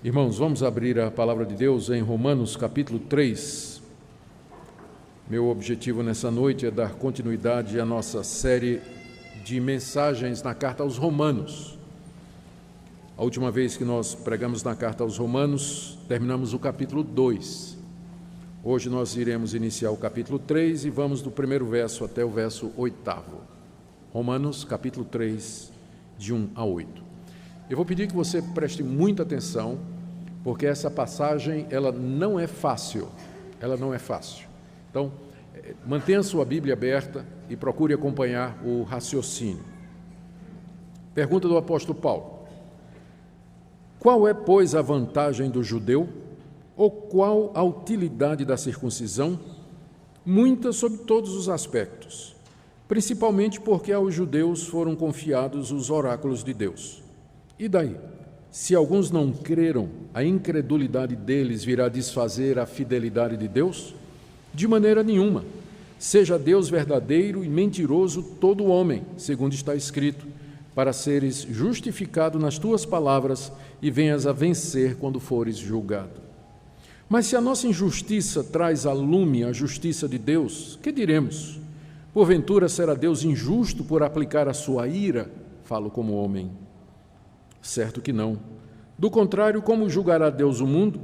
Irmãos, vamos abrir a palavra de Deus em Romanos capítulo 3. Meu objetivo nessa noite é dar continuidade à nossa série de mensagens na carta aos Romanos. A última vez que nós pregamos na carta aos Romanos, terminamos o capítulo 2. Hoje nós iremos iniciar o capítulo 3 e vamos do primeiro verso até o verso 8º. Romanos capítulo 3, de 1 a 8. Eu vou pedir que você preste muita atenção, porque essa passagem, ela não é fácil. Então, mantenha a sua Bíblia aberta e procure acompanhar o raciocínio. Pergunta do apóstolo Paulo: qual é, pois, a vantagem do judeu? Ou qual a utilidade da circuncisão? Muita sob todos os aspectos, principalmente porque aos judeus foram confiados os oráculos de Deus. E daí? Se alguns não creram, a incredulidade deles virá desfazer a fidelidade de Deus? De maneira nenhuma. Seja Deus verdadeiro e mentiroso todo homem, segundo está escrito, para seres justificado nas tuas palavras e venhas a vencer quando fores julgado. Mas se a nossa injustiça traz a lume a justiça de Deus, que diremos? Porventura será Deus injusto por aplicar a sua ira? Falo como homem. Certo que não. Do contrário, como julgará Deus o mundo?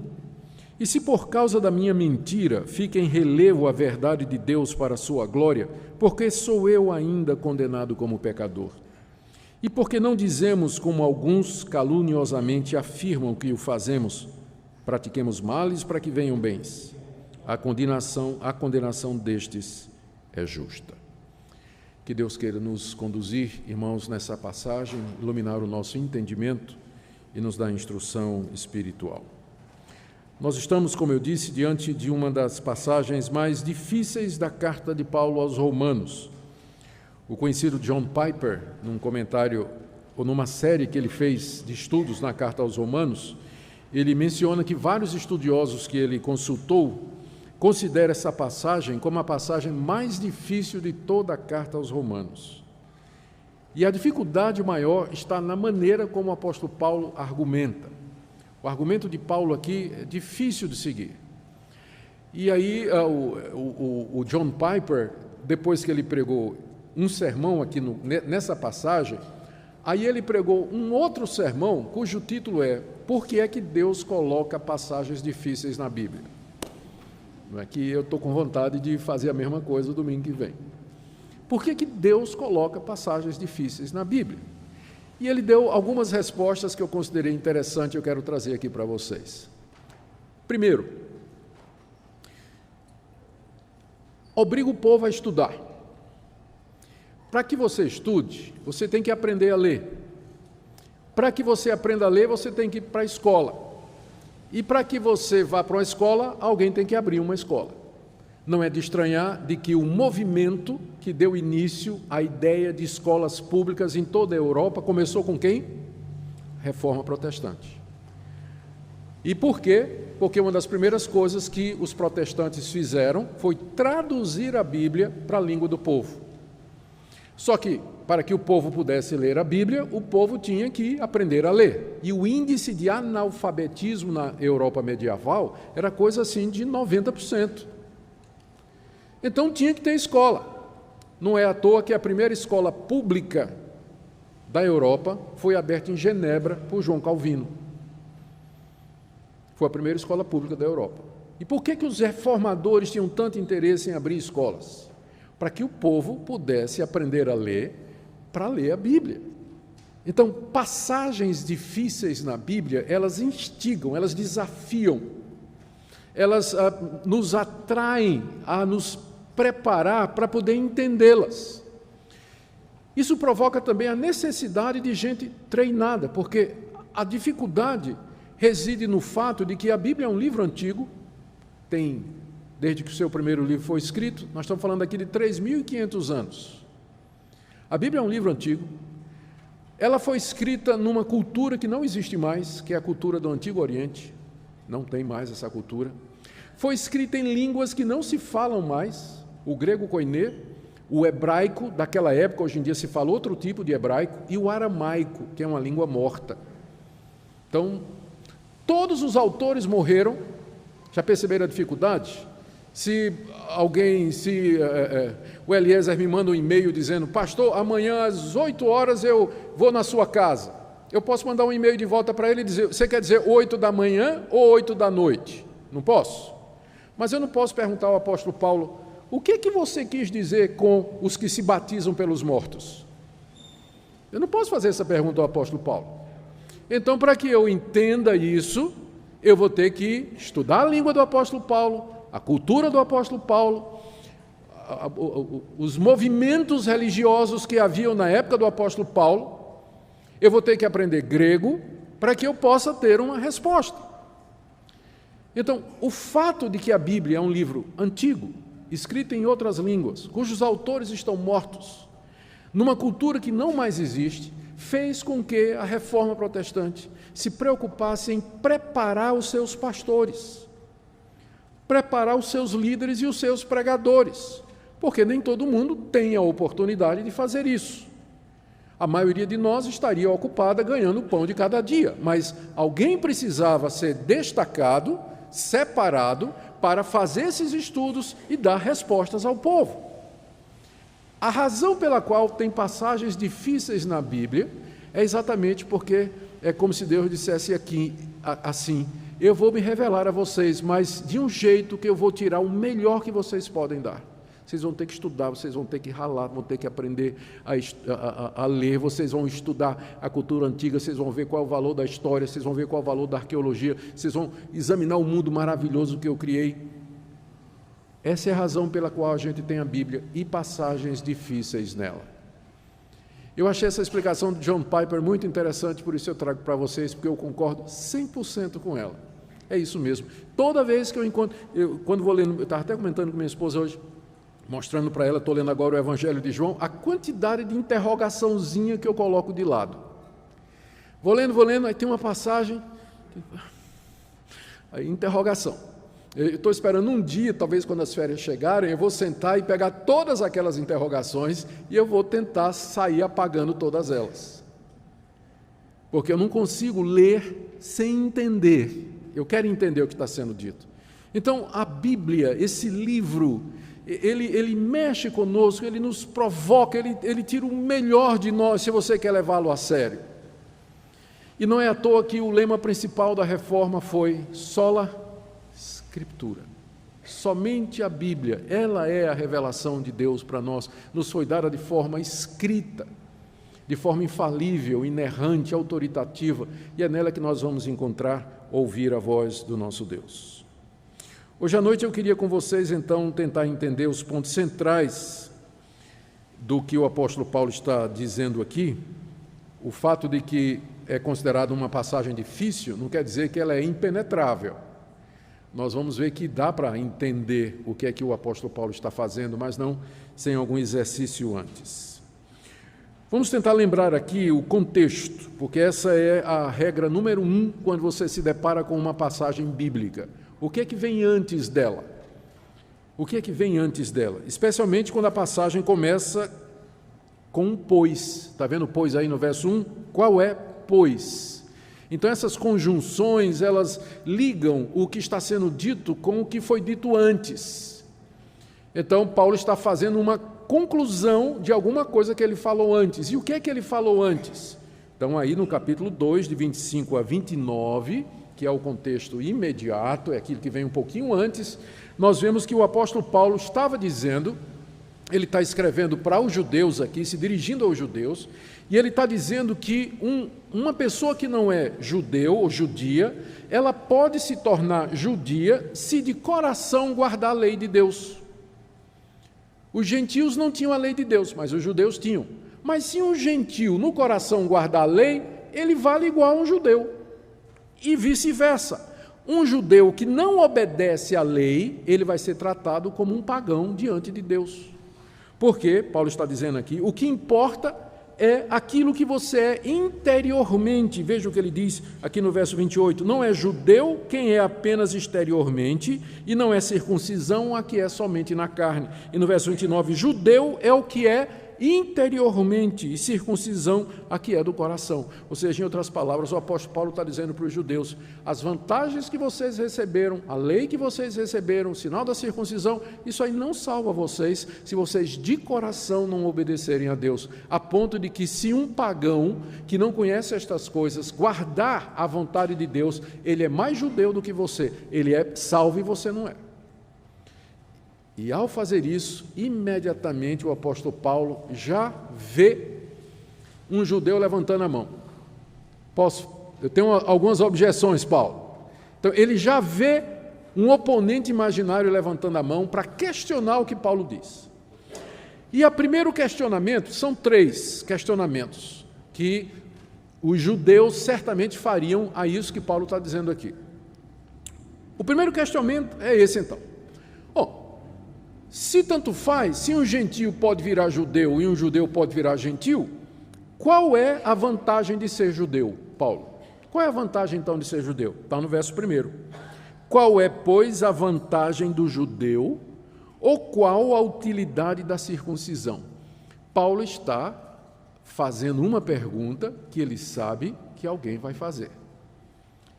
E se por causa da minha mentira fica em relevo a verdade de Deus para a sua glória, porque sou eu ainda condenado como pecador? E porque não dizemos, como alguns caluniosamente afirmam que o fazemos, pratiquemos males para que venham bens? A condenação destes é justa. Que Deus queira nos conduzir, irmãos, nessa passagem, iluminar o nosso entendimento e nos dar instrução espiritual. Nós estamos, como eu disse, diante de uma das passagens mais difíceis da carta de Paulo aos Romanos. O conhecido John Piper, num comentário ou numa série que ele fez de estudos na carta aos Romanos, ele menciona que vários estudiosos que ele consultou considera essa passagem como a passagem mais difícil de toda a carta aos Romanos. E a dificuldade maior está na maneira como o apóstolo Paulo argumenta. O argumento de Paulo aqui é difícil de seguir. E aí o John Piper, depois que ele pregou um sermão aqui nessa passagem, aí ele pregou um outro sermão cujo título é Por que é que Deus coloca passagens difíceis na Bíblia? Não é que eu estou com vontade de fazer a mesma coisa no domingo que vem. Por que Deus coloca passagens difíceis na Bíblia? E ele deu algumas respostas que eu considerei interessante e eu quero trazer aqui para vocês. Primeiro, obriga o povo a estudar. Para que você estude, você tem que aprender a ler. Para que você aprenda a ler, você tem que ir para a escola. E para que você vá para uma escola, alguém tem que abrir uma escola. Não é de estranhar de que o movimento que deu início à ideia de escolas públicas em toda a Europa começou com quem? Reforma Protestante. E por quê? Porque uma das primeiras coisas que os protestantes fizeram foi traduzir a Bíblia para a língua do povo. Só que, para que o povo pudesse ler a Bíblia, o povo tinha que aprender a ler. E o índice de analfabetismo na Europa medieval era coisa assim de 90%. Então tinha que ter escola. Não é à toa que a primeira escola pública da Europa foi aberta em Genebra por João Calvino. Foi a primeira escola pública da Europa. E por que os reformadores tinham tanto interesse em abrir escolas? Para que o povo pudesse aprender a ler, para ler a Bíblia. Então, passagens difíceis na Bíblia, elas instigam, elas desafiam, elas nos atraem a nos preparar para poder entendê-las. Isso provoca também a necessidade de gente treinada, porque a dificuldade reside no fato de que a Bíblia é um livro antigo, desde que o seu primeiro livro foi escrito, nós estamos falando aqui de 3.500 anos. A Bíblia é um livro antigo, ela foi escrita numa cultura que não existe mais, que é a cultura do Antigo Oriente, não tem mais essa cultura. Foi escrita em línguas que não se falam mais, o grego koiné, o hebraico daquela época, hoje em dia se fala outro tipo de hebraico, e o aramaico, que é uma língua morta. Então, Todos os autores morreram. Já perceberam a dificuldade? Se o Eliezer me manda um e-mail dizendo: pastor, amanhã às 8 horas eu vou na sua casa. Eu posso mandar um e-mail de volta para ele e dizer: você quer dizer 8 da manhã ou 8 da noite? Não posso? Mas eu não posso perguntar ao apóstolo Paulo: o que você quis dizer com os que se batizam pelos mortos? Eu não posso fazer essa pergunta ao apóstolo Paulo. Então, para que eu entenda isso, eu vou ter que estudar a língua do apóstolo Paulo, a cultura do apóstolo Paulo, os movimentos religiosos que haviam na época do apóstolo Paulo. Eu vou ter que aprender grego para que eu possa ter uma resposta. Então, o fato de que a Bíblia é um livro antigo, escrito em outras línguas, cujos autores estão mortos, numa cultura que não mais existe, fez com que a Reforma Protestante se preocupasse em preparar os seus pastores, preparar os seus líderes e os seus pregadores, porque nem todo mundo tem a oportunidade de fazer isso. A maioria de nós estaria ocupada ganhando o pão de cada dia, mas alguém precisava ser destacado, separado, para fazer esses estudos e dar respostas ao povo. A razão pela qual tem passagens difíceis na Bíblia é exatamente porque é como se Deus dissesse aqui, assim: eu vou me revelar a vocês, mas de um jeito que eu vou tirar o melhor que vocês podem dar. Vocês vão ter que estudar, vocês vão ter que ralar, vão ter que aprender a ler, vocês vão estudar a cultura antiga, vocês vão ver qual é o valor da história, vocês vão ver qual é o valor da arqueologia, vocês vão examinar o mundo maravilhoso que eu criei. Essa é a razão pela qual a gente tem a Bíblia e passagens difíceis nela. Eu achei essa explicação de John Piper muito interessante, por isso eu trago para vocês, porque eu concordo 100% com ela. É isso mesmo. Toda vez que eu encontro, quando vou lendo, eu estava até comentando com minha esposa hoje, mostrando para ela, estou lendo agora o Evangelho de João, a quantidade de interrogaçãozinha que eu coloco de lado. Vou lendo, aí tem uma passagem, aí interrogação. Eu estou esperando um dia, talvez quando as férias chegarem, eu vou sentar e pegar todas aquelas interrogações e eu vou tentar sair apagando todas elas. Porque eu não consigo ler sem entender. Eu quero entender o que está sendo dito. Então, a Bíblia, esse livro, ele mexe conosco, ele nos provoca, ele tira o melhor de nós, se você quer levá-lo a sério. E não é à toa que o lema principal da Reforma foi sola Escritura. Somente a Bíblia, ela é a revelação de Deus para nós, nos foi dada de forma escrita, de forma infalível, inerrante, autoritativa, e é nela que nós vamos ouvir a voz do nosso Deus. Hoje à noite eu queria com vocês, então, tentar entender os pontos centrais do que o apóstolo Paulo está dizendo aqui. O fato de que é considerada uma passagem difícil não quer dizer que ela é impenetrável. Nós vamos ver que dá para entender o que é que o apóstolo Paulo está fazendo, mas não sem algum exercício antes. Vamos tentar lembrar aqui o contexto, porque essa é a regra número 1 quando você se depara com uma passagem bíblica. O que é que vem antes dela? O que é que vem antes dela? Especialmente quando a passagem começa com um pois. Está vendo pois aí no verso 1? Qual é pois? Então, essas conjunções, elas ligam o que está sendo dito com o que foi dito antes. Então, Paulo está fazendo uma conclusão de alguma coisa que ele falou antes. E o que é que ele falou antes? Então, aí no capítulo 2, de 25 a 29, que é o contexto imediato, é aquilo que vem um pouquinho antes, nós vemos que o apóstolo Paulo estava dizendo, ele está escrevendo para os judeus aqui, se dirigindo aos judeus, e ele está dizendo que uma pessoa que não é judeu ou judia, ela pode se tornar judia se de coração guardar a lei de Deus. Os gentios não tinham a lei de Deus, mas os judeus tinham. Mas se um gentio no coração guardar a lei, ele vale igual a um judeu. E vice-versa. Um judeu que não obedece à lei, ele vai ser tratado como um pagão diante de Deus. Porque, Paulo está dizendo aqui, o que importa é aquilo que você é interiormente. Veja o que ele diz aqui no verso 28. Não é judeu quem é apenas exteriormente, e não é circuncisão a que é somente na carne. E no verso 29, judeu é o que é interiormente, e circuncisão a que é do coração. Ou seja, em outras palavras, o apóstolo Paulo está dizendo para os judeus, as vantagens que vocês receberam, a lei que vocês receberam, o sinal da circuncisão, isso aí não salva vocês se vocês de coração não obedecerem a Deus, a ponto de que se um pagão que não conhece estas coisas guardar a vontade de Deus, ele é mais judeu do que você, ele é salvo e você não é. E ao fazer isso, imediatamente o apóstolo Paulo já vê um judeu levantando a mão. Eu tenho algumas objeções, Paulo. Então, ele já vê um oponente imaginário levantando a mão para questionar o que Paulo diz. E o primeiro questionamento, são 3 questionamentos que os judeus certamente fariam a isso que Paulo está dizendo aqui. O primeiro questionamento é esse, então. Se tanto faz, se um gentio pode virar judeu e um judeu pode virar gentil, qual é a vantagem de ser judeu, Paulo? Qual é a vantagem, então, de ser judeu? Está no verso 1. Qual é, pois, a vantagem do judeu, ou qual a utilidade da circuncisão? Paulo está fazendo uma pergunta que ele sabe que alguém vai fazer.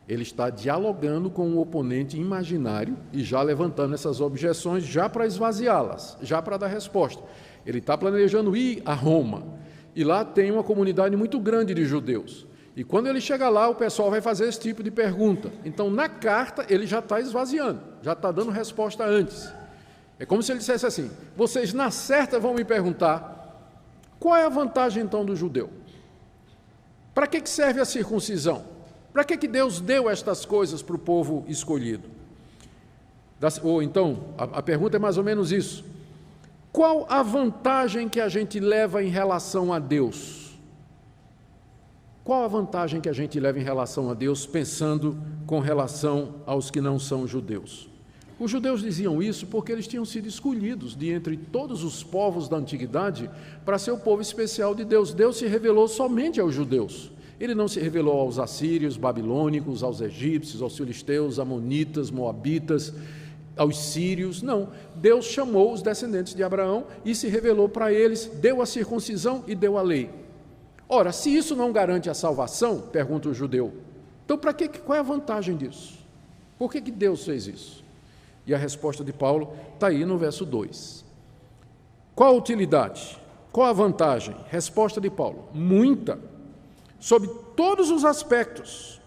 Ele está dialogando com um oponente imaginário e já levantando essas objeções, já para esvaziá-las, já para dar resposta. Ele está planejando ir a Roma, e lá tem uma comunidade muito grande de judeus. E quando ele chega lá, o pessoal vai fazer esse tipo de pergunta. Então, na carta, ele já está esvaziando, já está dando resposta antes. É como se ele dissesse assim, vocês na certa vão me perguntar, qual é a vantagem, então, do judeu? Para que serve a circuncisão? Para que Deus deu estas coisas para o povo escolhido? Ou então, a pergunta é mais ou menos isso. Qual a vantagem que a gente leva em relação a Deus? Qual a vantagem que a gente leva em relação a Deus, pensando com relação aos que não são judeus? Os judeus diziam isso porque eles tinham sido escolhidos de entre todos os povos da antiguidade para ser o povo especial de Deus. Deus se revelou somente aos judeus. Ele não se revelou aos assírios, babilônicos, aos egípcios, aos filisteus, amonitas, moabitas, aos sírios, não. Deus chamou os descendentes de Abraão e se revelou para eles, deu a circuncisão e deu a lei. Ora, se isso não garante a salvação, pergunta o judeu, então qual é a vantagem disso? Por que Deus fez isso? E a resposta de Paulo está aí no verso 2. Qual a utilidade? Qual a vantagem? Resposta de Paulo, muita. Sob todos os aspectos,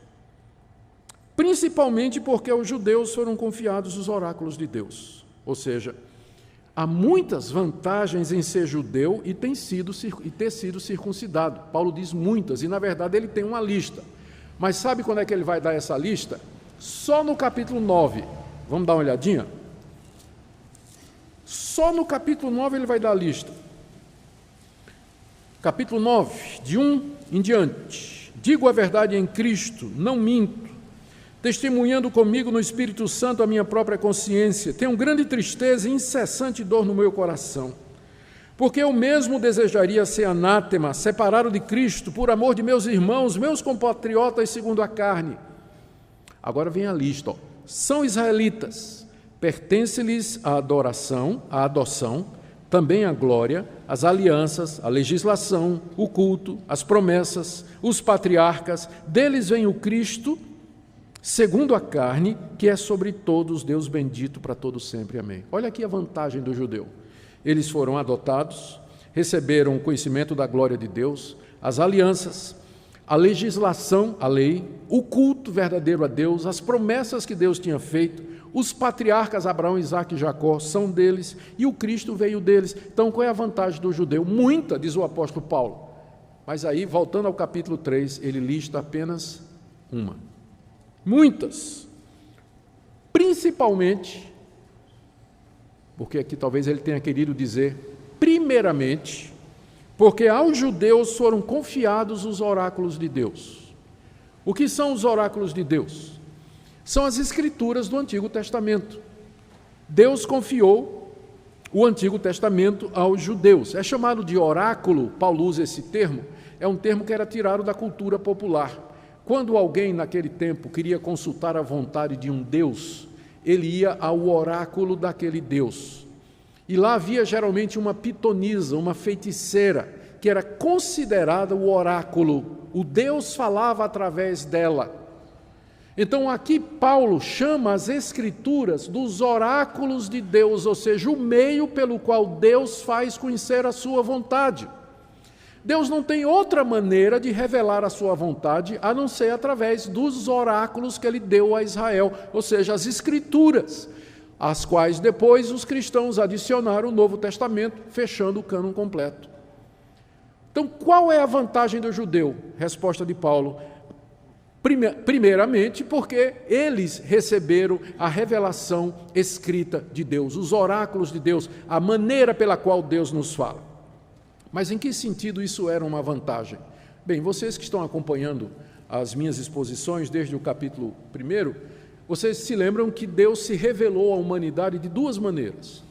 principalmente porque aos judeus foram confiados os oráculos de Deus. Ou seja, há muitas vantagens em ser judeu e ter sido circuncidado. Paulo diz muitas, e na verdade ele tem uma lista. Mas sabe quando é que ele vai dar essa lista? Só no capítulo 9. Vamos dar uma olhadinha? Só no capítulo 9 ele vai dar a lista. Capítulo 9, de 1 em diante. Digo a verdade em Cristo, não minto, testemunhando comigo no Espírito Santo a minha própria consciência. Tenho grande tristeza e incessante dor no meu coração, porque eu mesmo desejaria ser anátema, separado de Cristo, por amor de meus irmãos, meus compatriotas segundo a carne. Agora vem a lista, são israelitas, pertence-lhes a adoração, a adoção, também a glória, as alianças, a legislação, o culto, as promessas, os patriarcas, deles vem o Cristo, segundo a carne, que é sobre todos Deus bendito para todos sempre. Amém. Olha aqui a vantagem do judeu. Eles foram adotados, receberam o conhecimento da glória de Deus, as alianças, a legislação, a lei, o culto verdadeiro a Deus, as promessas que Deus tinha feito, os patriarcas Abraão, Isaque e Jacó são deles, e o Cristo veio deles. Então, qual é a vantagem do judeu? Muita, diz o apóstolo Paulo. Mas aí, voltando ao capítulo 3, ele lista apenas uma. Muitas. Principalmente, porque aqui talvez ele tenha querido dizer, primeiramente, porque aos judeus foram confiados os oráculos de Deus. O que são os oráculos de Deus? São as escrituras do Antigo Testamento. Deus confiou o Antigo Testamento aos judeus. É chamado de oráculo, Paulo usa esse termo, é um termo que era tirado da cultura popular. Quando alguém naquele tempo queria consultar a vontade de um Deus, ele ia ao oráculo daquele Deus. E lá havia geralmente uma pitonisa, uma feiticeira, que era considerada o oráculo. O Deus falava através dela. Então aqui Paulo chama as Escrituras dos oráculos de Deus, ou seja, o meio pelo qual Deus faz conhecer a sua vontade. Deus não tem outra maneira de revelar a sua vontade a não ser através dos oráculos que ele deu a Israel, ou seja, as Escrituras, às quais depois os cristãos adicionaram o Novo Testamento, fechando o cânon completo. Então, qual é a vantagem do judeu? Resposta de Paulo: primeiramente, porque eles receberam a revelação escrita de Deus, os oráculos de Deus, a maneira pela qual Deus nos fala. Mas em que sentido isso era uma vantagem? Bem, vocês que estão acompanhando as minhas exposições desde o capítulo 1, vocês se lembram que Deus se revelou à humanidade de duas maneiras.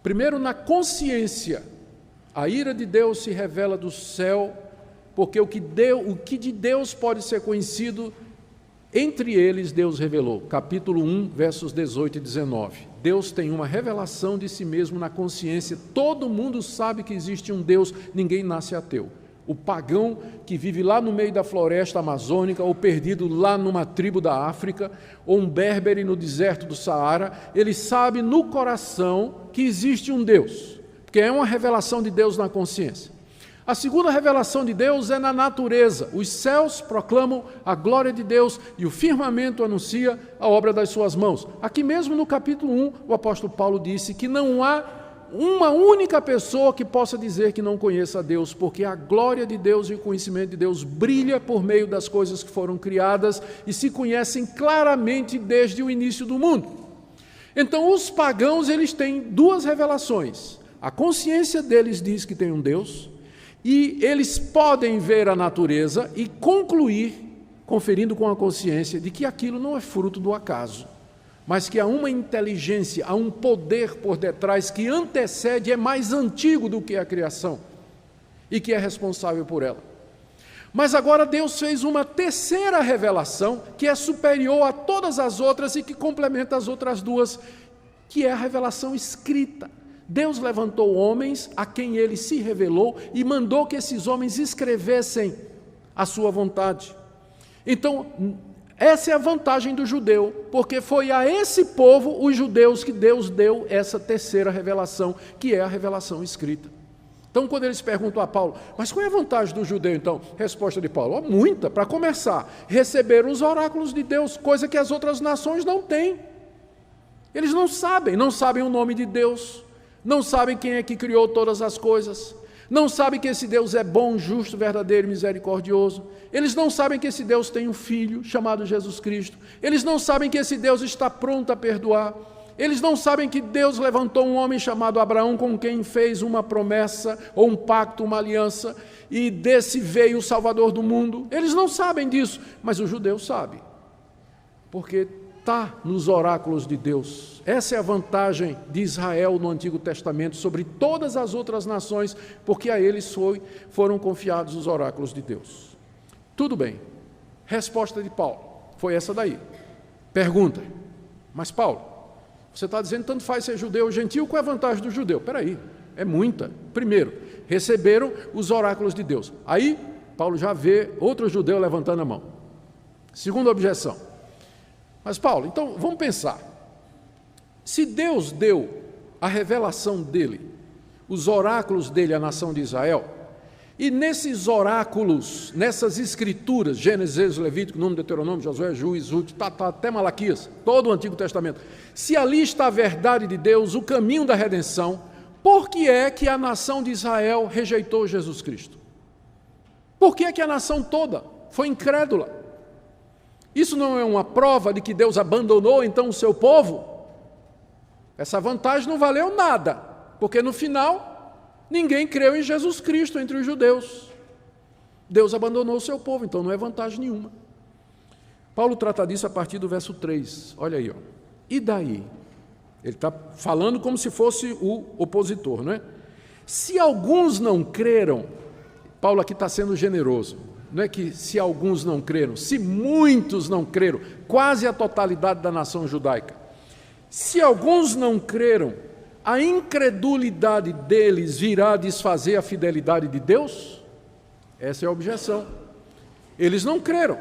Primeiro, na consciência. A ira de Deus se revela do céu, porque o que de Deus pode ser conhecido, entre eles Deus revelou. Capítulo 1, versos 18 e 19. Deus tem uma revelação de si mesmo na consciência. Todo mundo sabe que existe um Deus, ninguém nasce ateu. O pagão que vive lá no meio da floresta amazônica, ou perdido lá numa tribo da África, ou um berbere no deserto do Saara, ele sabe no coração que existe um Deus, porque é uma revelação de Deus na consciência. A segunda revelação de Deus é na natureza. Os céus proclamam a glória de Deus e o firmamento anuncia a obra das suas mãos. Aqui mesmo no capítulo 1, o apóstolo Paulo disse que não há uma única pessoa que possa dizer que não conheça a Deus, porque a glória de Deus e o conhecimento de Deus brilha por meio das coisas que foram criadas e se conhecem claramente desde o início do mundo. Então, os pagãos, eles têm duas revelações. A consciência deles diz que tem um Deus, e eles podem ver a natureza e concluir, conferindo com a consciência, de que aquilo não é fruto do acaso, mas que há uma inteligência, há um poder por detrás que antecede, é mais antigo do que a criação e que é responsável por ela. Mas agora Deus fez uma terceira revelação que é superior a todas as outras e que complementa as outras duas, que é a revelação escrita. Deus levantou homens a quem ele se revelou e mandou que esses homens escrevessem a sua vontade. Então, essa é a vantagem do judeu, porque foi a esse povo, os judeus, que Deus deu essa terceira revelação, que é a revelação escrita. Então, quando eles perguntam a Paulo, mas qual é a vantagem do judeu, então? Resposta de Paulo: muita. Para começar, receberam os oráculos de Deus, coisa que as outras nações não têm. Eles não sabem o nome de Deus, não sabem quem é que criou todas as coisas, não sabem que esse Deus é bom, justo, verdadeiro e misericordioso. Eles não sabem que esse Deus tem um filho chamado Jesus Cristo. Eles não sabem que esse Deus está pronto a perdoar. Eles não sabem que Deus levantou um homem chamado Abraão, com quem fez uma promessa, ou um pacto, uma aliança, e desse veio o Salvador do mundo. Eles não sabem disso, mas o judeu sabe, porque está nos oráculos de Deus. Essa é a vantagem de Israel no Antigo Testamento sobre todas as outras nações, porque a eles foram confiados os oráculos de Deus. Tudo bem. Resposta de Paulo foi essa daí. Pergunta: mas Paulo, você está dizendo tanto faz ser judeu ou gentil, qual é a vantagem do judeu? Espera aí, é muita. Primeiro, receberam os oráculos de Deus. Aí, Paulo já vê outro judeu levantando a mão. Segunda objeção: mas Paulo, então vamos pensar. Se Deus deu a revelação dele, os oráculos dele à nação de Israel, e nesses oráculos, nessas escrituras, Gênesis, Levítico, Número, Deuteronômio, Josué, Juízes, Ruth, até Malaquias, todo o Antigo Testamento, se ali está a verdade de Deus, o caminho da redenção, por que é que a nação de Israel rejeitou Jesus Cristo? Por que é que a nação toda foi incrédula? Isso não é uma prova de que Deus abandonou então o seu povo? Essa vantagem não valeu nada, porque no final ninguém creu em Jesus Cristo entre os judeus. Deus abandonou o seu povo, então não é vantagem nenhuma. Paulo trata disso a partir do verso 3. Olha aí, ó. E daí? Ele está falando como se fosse o opositor, não é? Se alguns não creram, Paulo aqui está sendo generoso. Não é que se alguns não creram, se muitos não creram, quase a totalidade da nação judaica. Se alguns não creram, a incredulidade deles virá desfazer a fidelidade de Deus? Essa é a objeção. Eles não creram.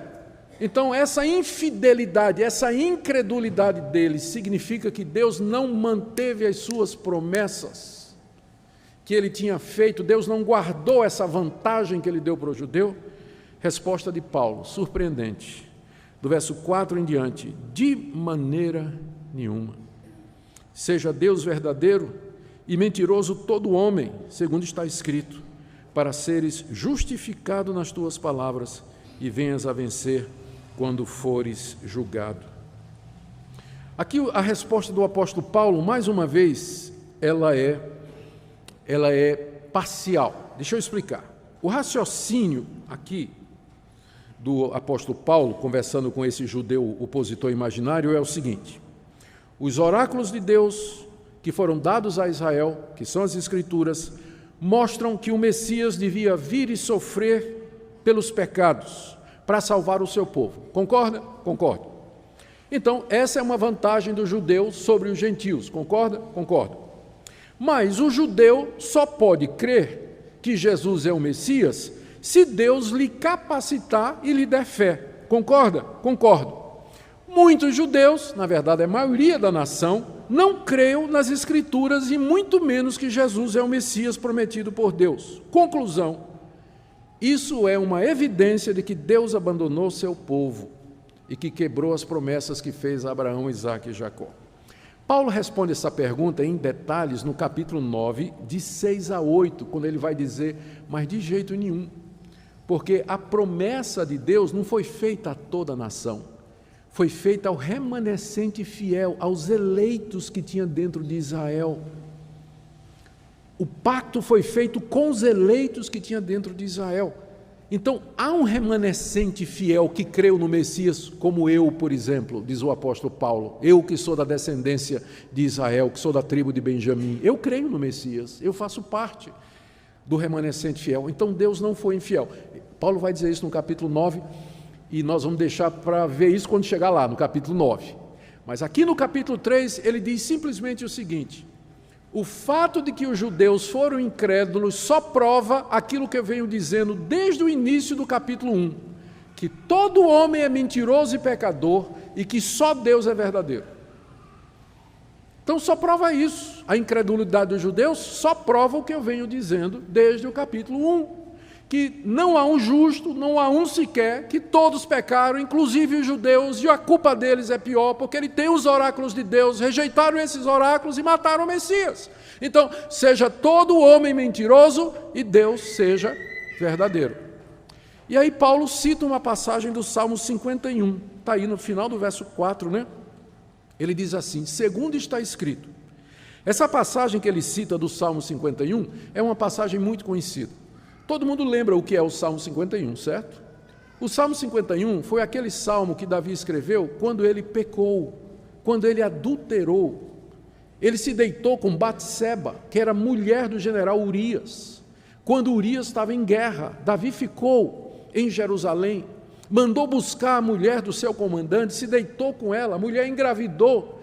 Então, essa infidelidade, essa incredulidade deles significa que Deus não manteve as suas promessas que ele tinha feito, Deus não guardou essa vantagem que ele deu para o judeu? Resposta de Paulo, surpreendente, do verso 4 em diante: de maneira nenhuma. Seja Deus verdadeiro e mentiroso todo homem, segundo está escrito, para seres justificado nas tuas palavras e venhas a vencer quando fores julgado. Aqui a resposta do apóstolo Paulo, mais uma vez, ela é parcial. Deixa eu explicar. O raciocínio aqui do apóstolo Paulo, conversando com esse judeu opositor imaginário, é o seguinte: os oráculos de Deus que foram dados a Israel, que são as Escrituras, mostram que o Messias devia vir e sofrer pelos pecados para salvar o seu povo. Concorda? Concordo. Então, essa é uma vantagem do judeu sobre os gentios. Concorda? Concordo. Mas o judeu só pode crer que Jesus é o Messias se Deus lhe capacitar e lhe der fé. Concorda? Concordo. Muitos judeus, na verdade a maioria da nação, não creiam nas Escrituras e muito menos que Jesus é o Messias prometido por Deus. Conclusão: isso é uma evidência de que Deus abandonou seu povo e que quebrou as promessas que fez a Abraão, Isaque e Jacó. Paulo responde essa pergunta em detalhes no capítulo 9, de 6 a 8, quando ele vai dizer: mas de jeito nenhum, porque a promessa de Deus não foi feita a toda a nação, foi feita ao remanescente fiel, aos eleitos que tinha dentro de Israel. O pacto foi feito com os eleitos que tinha dentro de Israel. Então, há um remanescente fiel que creu no Messias, como eu, por exemplo, diz o apóstolo Paulo. Eu que sou da descendência de Israel, que sou da tribo de Benjamim, eu creio no Messias, eu faço parte do remanescente fiel. Então, Deus não foi infiel. Paulo vai dizer isso no capítulo 9, e nós vamos deixar para ver isso quando chegar lá, no capítulo 9. Mas aqui no capítulo 3, ele diz simplesmente o seguinte: o fato de que os judeus foram incrédulos só prova aquilo que eu venho dizendo desde o início do capítulo 1, que todo homem é mentiroso e pecador e que só Deus é verdadeiro. Então só prova isso. A incredulidade dos judeus só prova o que eu venho dizendo desde o capítulo 1, que não há um justo, não há um sequer, que todos pecaram, inclusive os judeus, e a culpa deles é pior, porque ele tem os oráculos de Deus, rejeitaram esses oráculos e mataram o Messias. Então, seja todo homem mentiroso e Deus seja verdadeiro. E aí Paulo cita uma passagem do Salmo 51, está aí no final do verso 4, né? Ele diz assim: segundo está escrito. Essa passagem que ele cita do Salmo 51 é uma passagem muito conhecida. Todo mundo lembra o que é o Salmo 51, certo? O Salmo 51 foi aquele salmo que Davi escreveu quando ele pecou, quando ele adulterou. Ele se deitou com Batseba, que era mulher do general Urias. Quando Urias estava em guerra, Davi ficou em Jerusalém, mandou buscar a mulher do seu comandante, se deitou com ela, a mulher engravidou.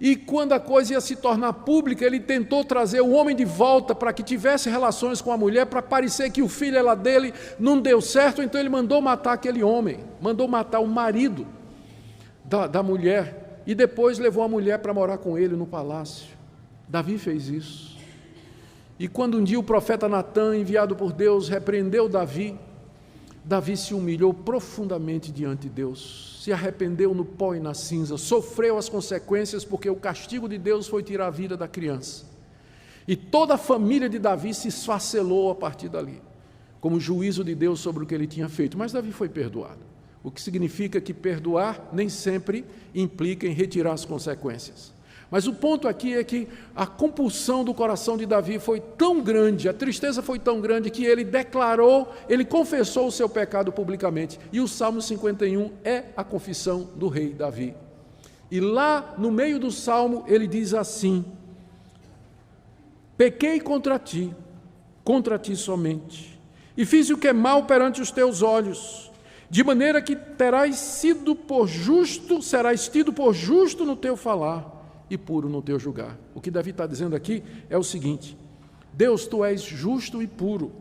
E quando a coisa ia se tornar pública, ele tentou trazer o homem de volta para que tivesse relações com a mulher, para parecer que o filho era dele, não deu certo, então ele mandou matar aquele homem, mandou matar o marido da mulher, e depois levou a mulher para morar com ele no palácio. Davi fez isso. E quando um dia o profeta Natã, enviado por Deus, repreendeu Davi, Davi se humilhou profundamente diante de Deus, se arrependeu no pó e na cinza, sofreu as consequências, porque o castigo de Deus foi tirar a vida da criança. E toda a família de Davi se esfacelou a partir dali, como juízo de Deus sobre o que ele tinha feito. Mas Davi foi perdoado, o que significa que perdoar nem sempre implica em retirar as consequências. Mas o ponto aqui é que a compulsão do coração de Davi foi tão grande, a tristeza foi tão grande, que ele declarou, ele confessou o seu pecado publicamente. E o Salmo 51 é a confissão do rei Davi. E lá no meio do Salmo ele diz assim: pequei contra ti somente, e fiz o que é mal perante os teus olhos, de maneira que serás tido por justo no teu falar, e puro no teu julgar. O que Davi está dizendo aqui é o seguinte: Deus, tu és justo e puro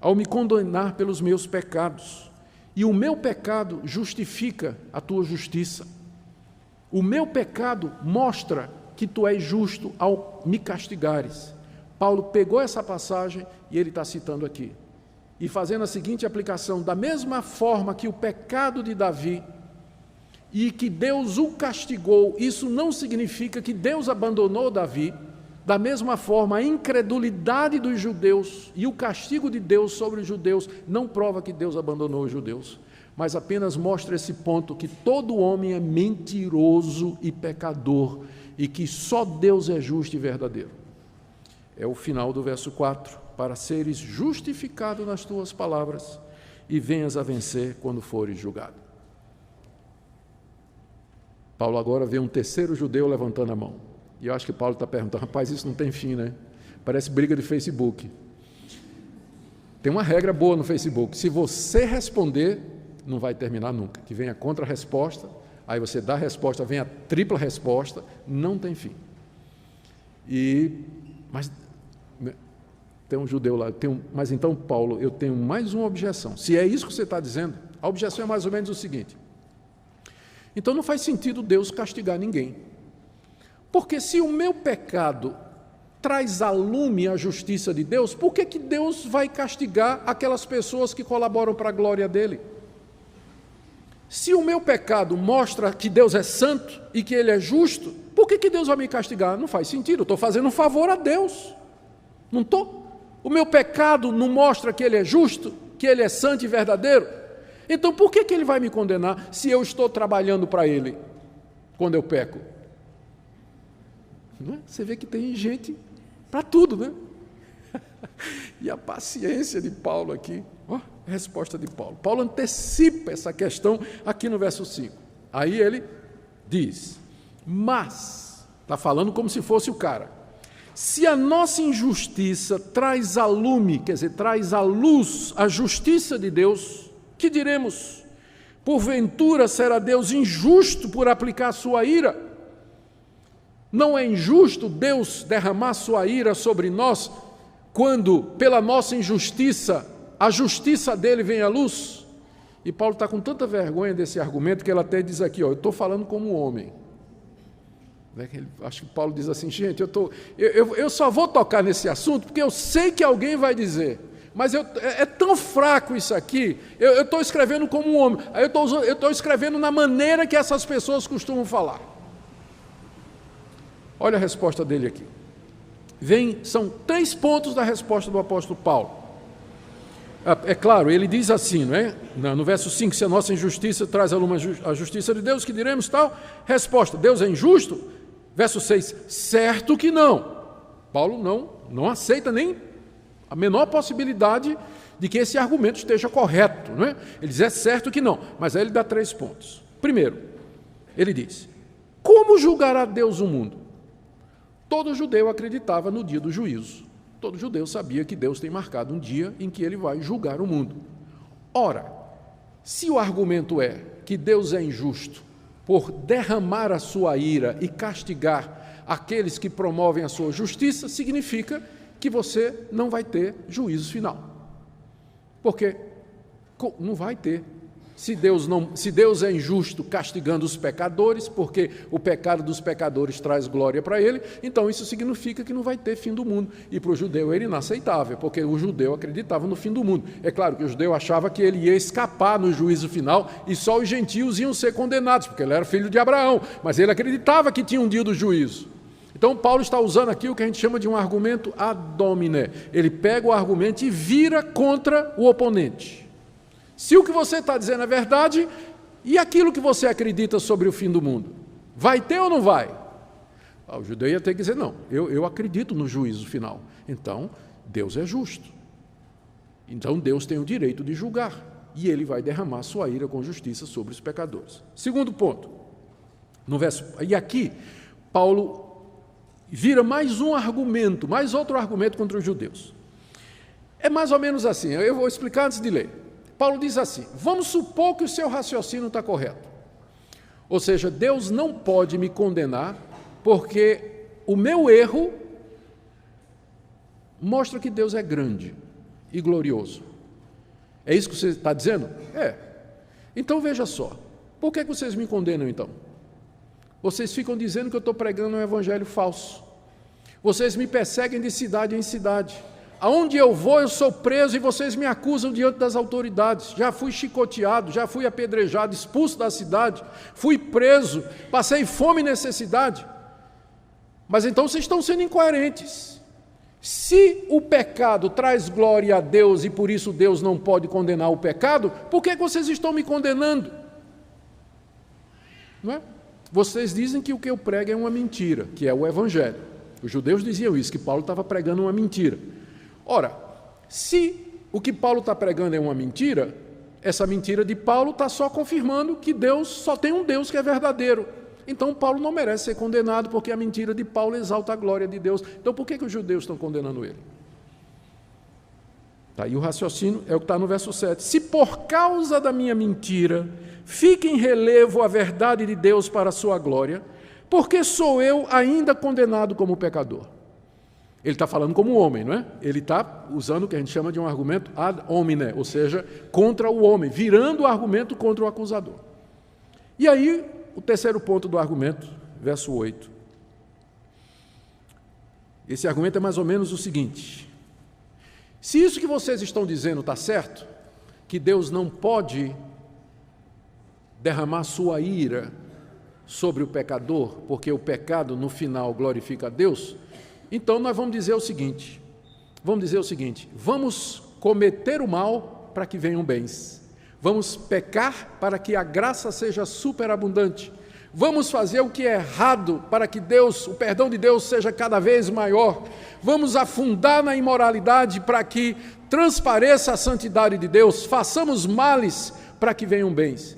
ao me condenar pelos meus pecados, e o meu pecado justifica a tua justiça. O meu pecado mostra que tu és justo ao me castigares. Paulo pegou essa passagem e ele está citando aqui, e fazendo a seguinte aplicação: da mesma forma que o pecado de Davi e que Deus o castigou, isso não significa que Deus abandonou Davi. Da mesma forma, a incredulidade dos judeus e o castigo de Deus sobre os judeus não prova que Deus abandonou os judeus, mas apenas mostra esse ponto, que todo homem é mentiroso e pecador, e que só Deus é justo e verdadeiro. É o final do verso 4, para seres justificado nas tuas palavras e venhas a vencer quando fores julgado. Paulo agora vê um terceiro judeu levantando a mão. E eu acho que Paulo está perguntando: rapaz, isso não tem fim, né? Parece briga de Facebook. Tem uma regra boa no Facebook: se você responder, não vai terminar nunca. Que vem a contra-resposta, aí você dá a resposta, vem a tripla resposta, não tem fim. Mas tem um judeu lá, mas então, Paulo, eu tenho mais uma objeção. Se é isso que você está dizendo, a objeção é mais ou menos o seguinte: então não faz sentido Deus castigar ninguém. Porque se o meu pecado traz a lume a justiça de Deus, por que Deus vai castigar aquelas pessoas que colaboram para a glória dele? Se o meu pecado mostra que Deus é santo e que Ele é justo, por que Deus vai me castigar? Não faz sentido, eu estou fazendo um favor a Deus. Não estou? O meu pecado não mostra que Ele é justo, que Ele é santo e verdadeiro? Então por que Ele vai me condenar se eu estou trabalhando para Ele quando eu peco? Não é? Você vê que tem gente para tudo, né? E a paciência de Paulo aqui, ó, a resposta de Paulo. Paulo antecipa essa questão aqui no verso 5. Aí ele diz: mas, está falando como se fosse o cara, se a nossa injustiça traz a lume, quer dizer, traz à luz a justiça de Deus, que diremos? Porventura será Deus injusto por aplicar sua ira? Não é injusto Deus derramar sua ira sobre nós, quando, pela nossa injustiça, a justiça dele vem à luz? E Paulo está com tanta vergonha desse argumento, que ele até diz aqui, ó, eu estou falando como homem. Acho que Paulo diz assim: gente, eu só vou tocar nesse assunto, porque eu sei que alguém vai dizer, mas é tão fraco isso aqui, eu estou escrevendo como um homem, aí eu estou escrevendo na maneira que essas pessoas costumam falar. Olha a resposta dele aqui. São 3 pontos da resposta do apóstolo Paulo. É claro, ele diz assim, não é? No verso 5, se a nossa injustiça traz a lume a justiça de Deus, que diremos tal? Resposta: Deus é injusto? Verso 6, certo que não. Paulo não aceita nem a menor possibilidade de que esse argumento esteja correto, não é? Ele diz: é certo que não, mas aí ele dá 3 pontos. Primeiro, ele diz: como julgará Deus o mundo? Todo judeu acreditava no dia do juízo. Todo judeu sabia que Deus tem marcado um dia em que Ele vai julgar o mundo. Ora, se o argumento é que Deus é injusto por derramar a sua ira e castigar aqueles que promovem a sua justiça, significa que você não vai ter juízo final. Porque não vai ter. Se Deus é injusto castigando os pecadores, porque o pecado dos pecadores traz glória para Ele, então isso significa que não vai ter fim do mundo. E para o judeu era inaceitável, porque o judeu acreditava no fim do mundo. É claro que o judeu achava que ele ia escapar no juízo final e só os gentios iam ser condenados, porque ele era filho de Abraão, mas ele acreditava que tinha um dia do juízo. Então Paulo está usando aqui o que a gente chama de um argumento ad hominem. Ele pega o argumento e vira contra o oponente. Se o que você está dizendo é verdade, e aquilo que você acredita sobre o fim do mundo? Vai ter ou não vai? O judeu ia ter que dizer: não, eu acredito no juízo final. Então, Deus é justo. Então, Deus tem o direito de julgar. E Ele vai derramar sua ira com justiça sobre os pecadores. Segundo ponto. E aqui, Paulo vira mais outro argumento contra os judeus. É mais ou menos assim, eu vou explicar antes de ler. Paulo diz assim: vamos supor que o seu raciocínio está correto. Ou seja, Deus não pode me condenar porque o meu erro mostra que Deus é grande e glorioso. É isso que você está dizendo? É. Então veja só, por que vocês me condenam então? Vocês ficam dizendo que eu estou pregando um evangelho falso. Vocês me perseguem de cidade em cidade. Aonde eu vou, eu sou preso e vocês me acusam diante das autoridades. Já fui chicoteado, já fui apedrejado, expulso da cidade, fui preso, passei fome e necessidade. Mas então vocês estão sendo incoerentes. Se o pecado traz glória a Deus e por isso Deus não pode condenar o pecado, por que vocês estão me condenando? Não é? Vocês dizem que o que eu prego é uma mentira, que é o evangelho. Os judeus diziam isso, que Paulo estava pregando uma mentira. Ora, se o que Paulo está pregando é uma mentira, essa mentira de Paulo está só confirmando que Deus só tem um Deus que é verdadeiro. Então Paulo não merece ser condenado, porque a mentira de Paulo exalta a glória de Deus. Então por que os judeus estão condenando ele? Tá, e o raciocínio é o que está no verso 7. Se por causa da minha mentira fica em relevo a verdade de Deus para a sua glória, porque sou eu ainda condenado como pecador? Ele está falando como homem, não é? Ele está usando o que a gente chama de um argumento ad hominem, ou seja, contra o homem, virando o argumento contra o acusador. E aí, o terceiro ponto do argumento, verso 8. Esse argumento é mais ou menos o seguinte: se isso que vocês estão dizendo está certo, que Deus não pode derramar sua ira sobre o pecador, porque o pecado no final glorifica a Deus, então nós vamos dizer o seguinte, vamos cometer o mal para que venham bens, vamos pecar para que a graça seja superabundante, vamos fazer o que é errado para que Deus, o perdão de Deus seja cada vez maior, vamos afundar na imoralidade para que transpareça a santidade de Deus, façamos males para que venham bens.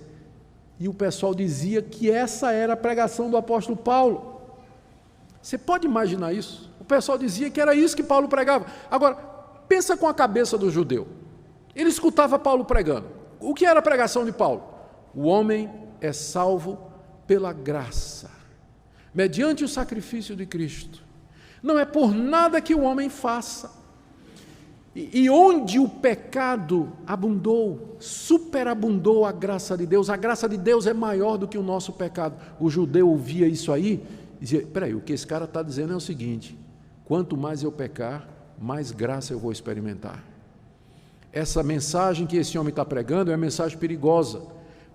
E o pessoal dizia que essa era a pregação do apóstolo Paulo. Você pode imaginar isso? O pessoal dizia que era isso que Paulo pregava. Agora, pensa com a cabeça do judeu. Ele escutava Paulo pregando. O que era a pregação de Paulo? O homem é salvo pela graça, mediante o sacrifício de Cristo. Não é por nada que o homem faça. E onde o pecado abundou, superabundou a graça de Deus. A graça de Deus é maior do que o nosso pecado. O judeu ouvia isso aí e dizia, peraí, o que esse cara está dizendo é o seguinte, quanto mais eu pecar, mais graça eu vou experimentar. Essa mensagem que esse homem está pregando é uma mensagem perigosa,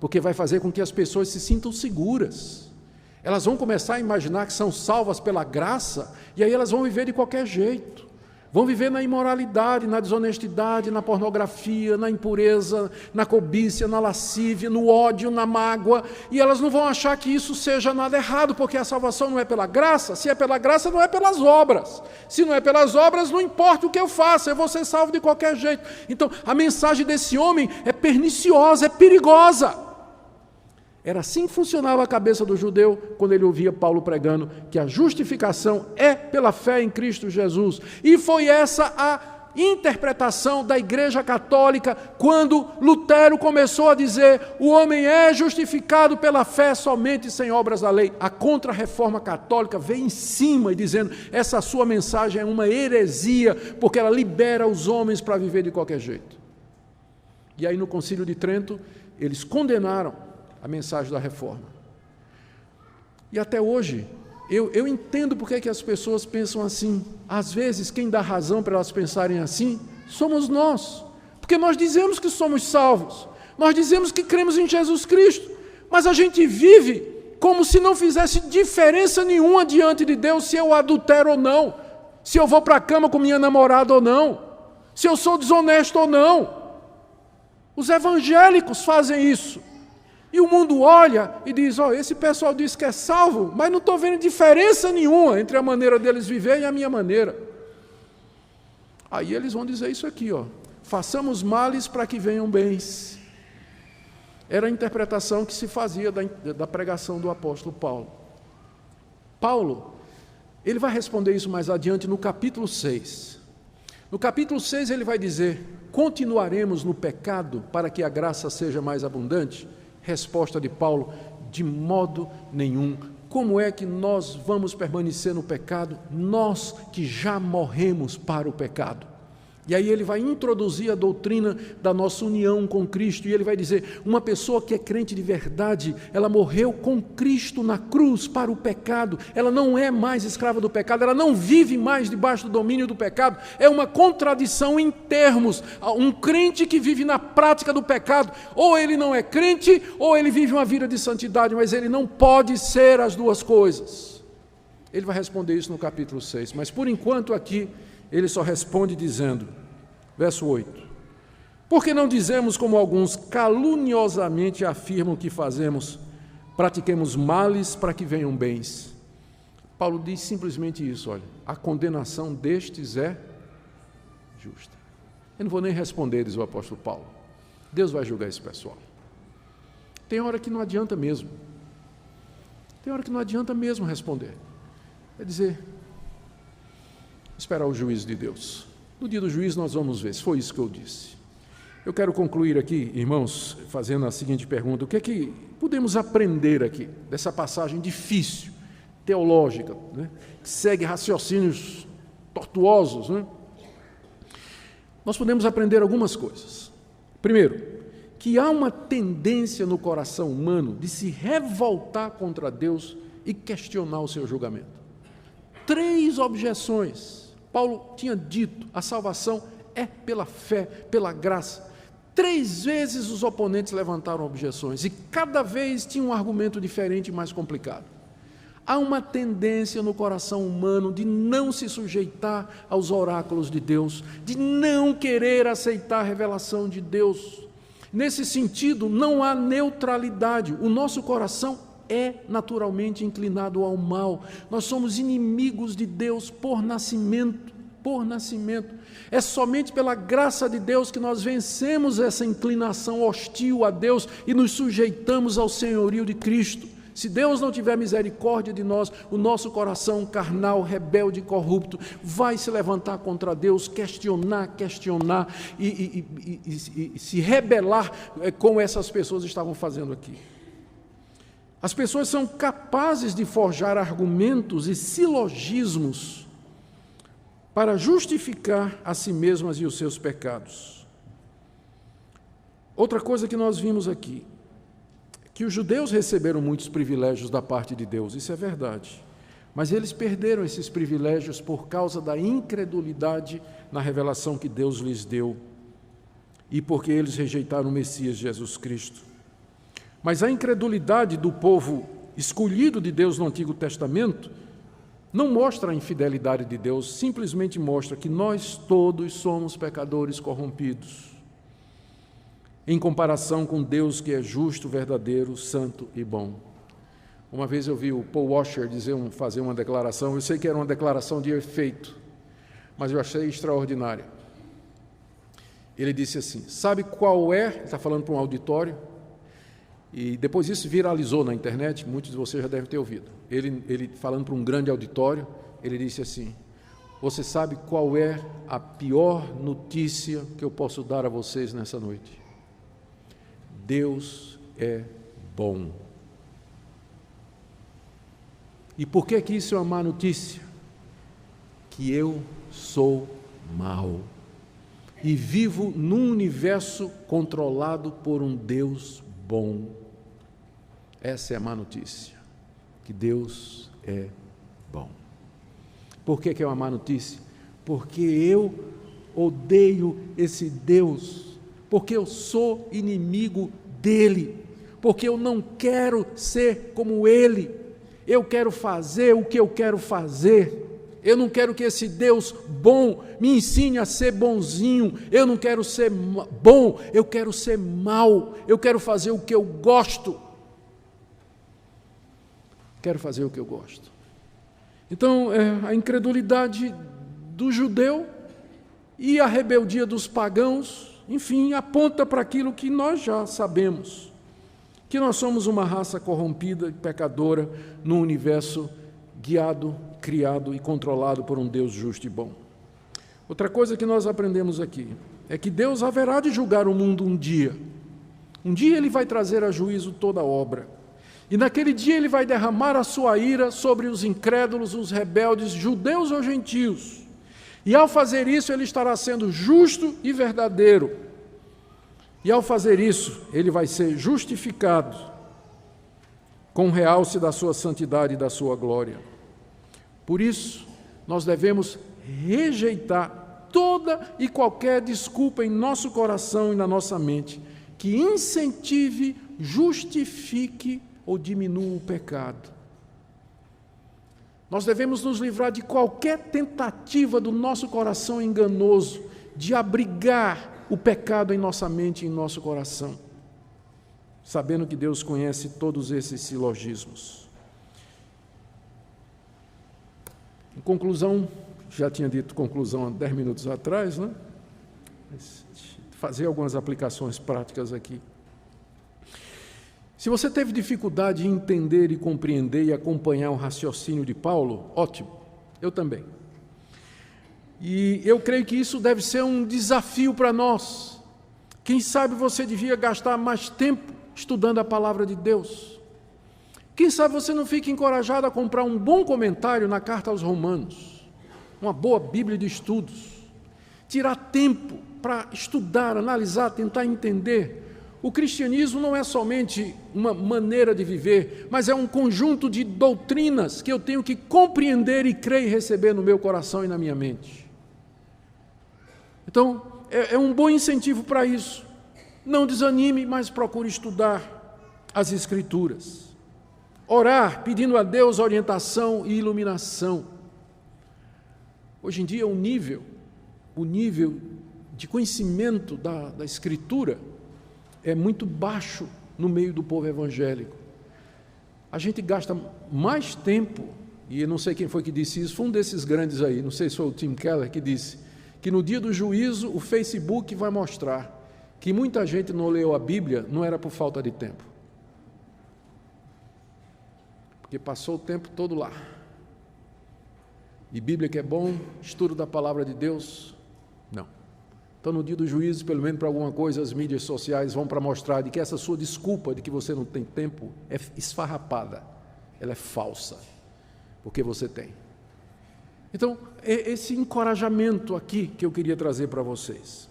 porque vai fazer com que as pessoas se sintam seguras. Elas vão começar a imaginar que são salvas pela graça, e aí elas vão viver de qualquer jeito. Vão viver na imoralidade, na desonestidade, na pornografia, na impureza, na cobiça, na lascívia, no ódio, na mágoa, e elas não vão achar que isso seja nada errado, porque a salvação não é pela graça. Se é pela graça, não é pelas obras. Se não é pelas obras, não importa o que eu faça, eu vou ser salvo de qualquer jeito. Então, a mensagem desse homem é perniciosa, é perigosa. Era assim que funcionava a cabeça do judeu quando ele ouvia Paulo pregando que a justificação é pela fé em Cristo Jesus. E foi essa a interpretação da Igreja Católica quando Lutero começou a dizer o homem é justificado pela fé somente sem obras da lei. A Contra-Reforma Católica veio em cima e dizendo essa sua mensagem é uma heresia porque ela libera os homens para viver de qualquer jeito. E aí no Concílio de Trento eles condenaram a mensagem da reforma. E até hoje, eu entendo porque que as pessoas pensam assim. Às vezes, quem dá razão para elas pensarem assim, somos nós. Porque nós dizemos que somos salvos. Nós dizemos que cremos em Jesus Cristo. Mas a gente vive como se não fizesse diferença nenhuma diante de Deus se eu adultero ou não. Se eu vou para a cama com minha namorada ou não. Se eu sou desonesto ou não. Os evangélicos fazem isso. E o mundo olha e diz, esse pessoal diz que é salvo, mas não estou vendo diferença nenhuma entre a maneira deles viver e a minha maneira. Aí eles vão dizer isso aqui, façamos males para que venham bens. Era a interpretação que se fazia da pregação do apóstolo Paulo. Paulo, ele vai responder isso mais adiante no capítulo 6. No capítulo 6 ele vai dizer, continuaremos no pecado para que a graça seja mais abundante? Resposta de Paulo, de modo nenhum como é que nós vamos permanecer no pecado? Nós que já morremos para o pecado. E aí ele vai introduzir a doutrina da nossa união com Cristo, e ele vai dizer, uma pessoa que é crente de verdade, ela morreu com Cristo na cruz para o pecado, ela não é mais escrava do pecado, ela não vive mais debaixo do domínio do pecado, é uma contradição em termos. Um crente que vive na prática do pecado, ou ele não é crente, ou ele vive uma vida de santidade, mas ele não pode ser as duas coisas. Ele vai responder isso no capítulo 6, mas por enquanto aqui, ele só responde dizendo, verso 8, porque não dizemos como alguns caluniosamente afirmam que fazemos, pratiquemos males para que venham bens. Paulo diz simplesmente isso, olha, a condenação destes é justa. Eu não vou nem responder, diz o apóstolo Paulo, Deus vai julgar esse pessoal. Tem hora que não adianta mesmo, responder, é dizer, esperar o juízo de Deus. No dia do juízo nós vamos ver se foi isso que eu disse. Eu quero concluir aqui, irmãos, fazendo a seguinte pergunta: o que é que podemos aprender aqui dessa passagem difícil, teológica, né, que segue raciocínios tortuosos, né? Nós podemos aprender algumas coisas. Primeiro, que há uma tendência no coração humano de se revoltar contra Deus e questionar o seu julgamento. 3 objeções. Paulo tinha dito, a salvação é pela fé, pela graça. 3 vezes os oponentes levantaram objeções, e cada vez tinha um argumento diferente e mais complicado. Há uma tendência no coração humano de não se sujeitar aos oráculos de Deus, de não querer aceitar a revelação de Deus. Nesse sentido, não há neutralidade. O nosso coração é naturalmente inclinado ao mal. Nós somos inimigos de Deus por nascimento. É somente pela graça de Deus que nós vencemos essa inclinação hostil a Deus e nos sujeitamos ao senhorio de Cristo. Se Deus não tiver misericórdia de nós, o nosso coração carnal, rebelde e corrupto vai se levantar contra Deus, questionar e se rebelar como essas pessoas estavam fazendo aqui. As pessoas são capazes de forjar argumentos e silogismos para justificar a si mesmas e os seus pecados. Outra coisa que nós vimos aqui, que os judeus receberam muitos privilégios da parte de Deus, isso é verdade, mas eles perderam esses privilégios por causa da incredulidade na revelação que Deus lhes deu e porque eles rejeitaram o Messias Jesus Cristo. Mas a incredulidade do povo escolhido de Deus no Antigo Testamento não mostra a infidelidade de Deus, simplesmente mostra que nós todos somos pecadores corrompidos, em comparação com Deus que é justo, verdadeiro, santo e bom. Uma vez eu vi o Paul Washer fazer uma declaração, eu sei que era uma declaração de efeito, mas eu achei extraordinária. Ele disse assim, sabe qual é, ele está falando para um auditório, e depois isso viralizou na internet, muitos de vocês já devem ter ouvido. Ele falando para um grande auditório, ele disse assim, você sabe qual é a pior notícia que eu posso dar a vocês nessa noite? Deus é bom. E por que isso é uma má notícia? Que eu sou mau e vivo num universo controlado por um Deus bom. Essa é a má notícia, que Deus é bom. Por que é uma má notícia? Porque eu odeio esse Deus, porque eu sou inimigo dele, porque eu não quero ser como ele, eu quero fazer o que eu quero fazer, eu não quero que esse Deus bom me ensine a ser bonzinho, eu não quero ser bom, eu quero ser mau, eu quero fazer o que eu gosto. Quero fazer o que eu gosto. Então, a incredulidade do judeu e a rebeldia dos pagãos, enfim, aponta para aquilo que nós já sabemos, que nós somos uma raça corrompida e pecadora num universo guiado, criado e controlado por um Deus justo e bom. Outra coisa que nós aprendemos aqui é que Deus haverá de julgar o mundo um dia. Um dia Ele vai trazer a juízo toda a obra. E naquele dia ele vai derramar a sua ira sobre os incrédulos, os rebeldes, judeus ou gentios. E ao fazer isso, ele estará sendo justo e verdadeiro. E ao fazer isso, ele vai ser justificado com o realce da sua santidade e da sua glória. Por isso, nós devemos rejeitar toda e qualquer desculpa em nosso coração e na nossa mente que incentive, justifique ou diminua o pecado. Nós devemos nos livrar de qualquer tentativa do nosso coração enganoso de abrigar o pecado em nossa mente e em nosso coração, sabendo que Deus conhece todos esses silogismos. Em conclusão, já tinha dito conclusão há 10 minutos atrás, né? Mas fazer algumas aplicações práticas aqui. Se você teve dificuldade em entender e compreender e acompanhar o raciocínio de Paulo, ótimo, eu também. E eu creio que isso deve ser um desafio para nós. Quem sabe você devia gastar mais tempo estudando a palavra de Deus. Quem sabe você não fica encorajado a comprar um bom comentário na carta aos Romanos, uma boa Bíblia de estudos, tirar tempo para estudar, analisar, tentar entender. O cristianismo não é somente uma maneira de viver, mas é um conjunto de doutrinas que eu tenho que compreender e crer e receber no meu coração e na minha mente. Então, é um bom incentivo para isso. Não desanime, mas procure estudar as Escrituras. Orar, pedindo a Deus orientação e iluminação. Hoje em dia, o nível de conhecimento da Escritura é muito baixo no meio do povo evangélico. A gente gasta mais tempo, e eu não sei quem foi que disse isso, foi um desses grandes aí, não sei se foi o Tim Keller que disse, que no dia do juízo o Facebook vai mostrar que muita gente não leu a Bíblia, não era por falta de tempo. Porque passou o tempo todo lá. E Bíblia que é bom, estudo da palavra de Deus, não. Então, no dia do juízo, pelo menos para alguma coisa, as mídias sociais vão para mostrar de que essa sua desculpa de que você não tem tempo é esfarrapada, ela é falsa, porque você tem. Então, é esse encorajamento aqui que eu queria trazer para vocês.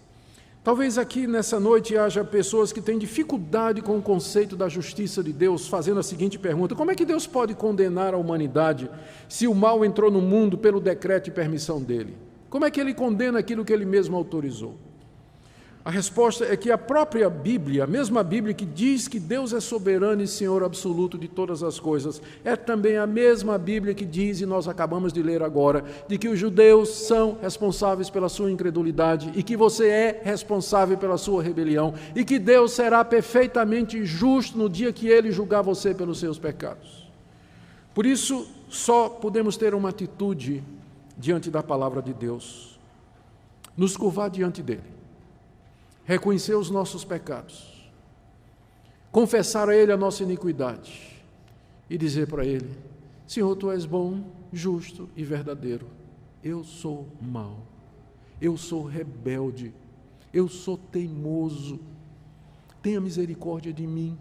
Talvez aqui nessa noite haja pessoas que têm dificuldade com o conceito da justiça de Deus, fazendo a seguinte pergunta: como é que Deus pode condenar a humanidade se o mal entrou no mundo pelo decreto e permissão dele? Como é que ele condena aquilo que ele mesmo autorizou? A resposta é que a própria Bíblia, a mesma Bíblia que diz que Deus é soberano e Senhor absoluto de todas as coisas, é também a mesma Bíblia que diz, e nós acabamos de ler agora, de que os judeus são responsáveis pela sua incredulidade e que você é responsável pela sua rebelião e que Deus será perfeitamente justo no dia que Ele julgar você pelos seus pecados. Por isso, só podemos ter uma atitude diante da palavra de Deus, nos curvar diante dele, reconhecer os nossos pecados, confessar a ele a nossa iniquidade e dizer para ele: Senhor, tu és bom, justo e verdadeiro, eu sou mau, eu sou rebelde, eu sou teimoso, tenha misericórdia de mim.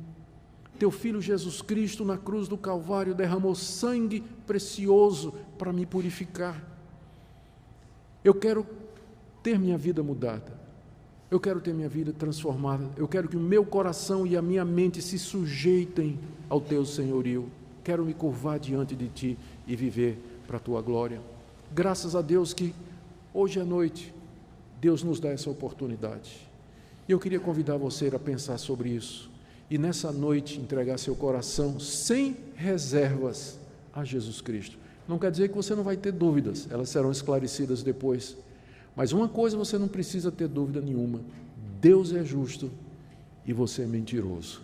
Teu Filho Jesus Cristo na cruz do Calvário derramou sangue precioso para me purificar. Eu quero ter minha vida mudada, eu quero ter minha vida transformada, eu quero que o meu coração e a minha mente se sujeitem ao Teu senhorio, quero me curvar diante de Ti e viver para a Tua glória. Graças a Deus que hoje à noite Deus nos dá essa oportunidade. E eu queria convidar você a pensar sobre isso e nessa noite entregar seu coração sem reservas a Jesus Cristo. Não quer dizer que você não vai ter dúvidas, elas serão esclarecidas depois. Mas uma coisa você não precisa ter dúvida nenhuma: Deus é justo e você é mentiroso.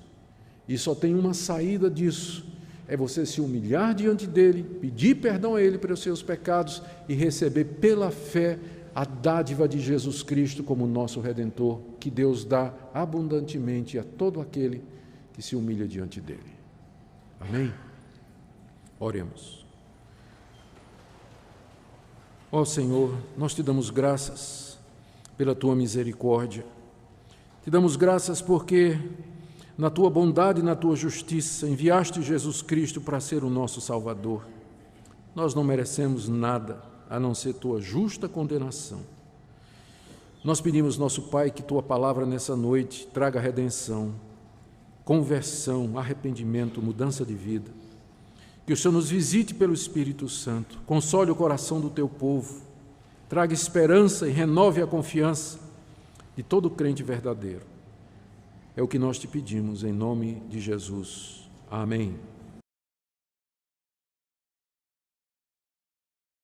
E só tem uma saída disso: é você se humilhar diante dele, pedir perdão a ele pelos seus pecados e receber pela fé a dádiva de Jesus Cristo como nosso Redentor, que Deus dá abundantemente a todo aquele que se humilha diante dele. Amém? Oremos. Ó Senhor, nós te damos graças pela Tua misericórdia. Te damos graças porque Na tua bondade e na tua justiça, enviaste Jesus Cristo para ser o nosso Salvador. Nós não merecemos nada, a não ser tua justa condenação. Nós pedimos, nosso Pai, que tua palavra nessa noite traga redenção, conversão, arrependimento, mudança de vida. Que o Senhor nos visite pelo Espírito Santo, console o coração do teu povo, traga esperança e renove a confiança de todo crente verdadeiro. É o que nós te pedimos, em nome de Jesus. Amém.